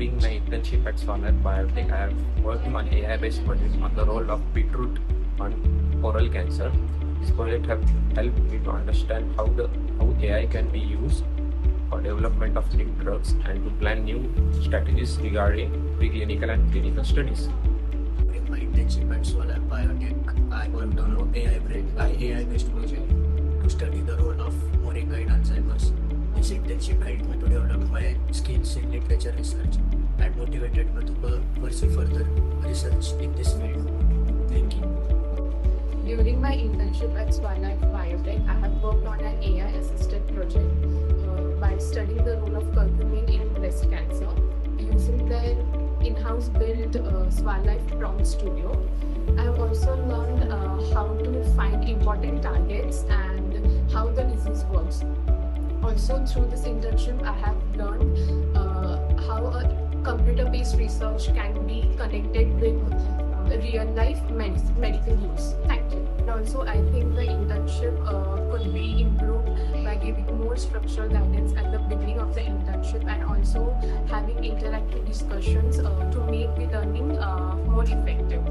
During my internship at Swalife Biotech, I have worked on AI-based project on the role of beetroot on oral cancer. This project have helped me to understand how AI can be used for development of new drugs and to plan new strategies regarding preclinical and clinical studies. During my internship at Swalife Biotech, I worked on an AI-based project to study the role of moringa in Alzheimer's. This internship helped me to develop my skills in literature research and motivated me to pursue further research in this field. Thank you. During my internship at Swalife Biotech, I have worked on an AI-assisted project by studying the role of curcumin in breast cancer using their in-house built Swalife Prompt Studio. I have also learned how to find important targets and how the disease works. Also, through this internship, I have learned how a computer-based research can be connected with real-life medical use. Thank you. And also, I think the internship could be improved by giving more structural guidance at the beginning of the internship and also having interactive discussions to make the learning more effective.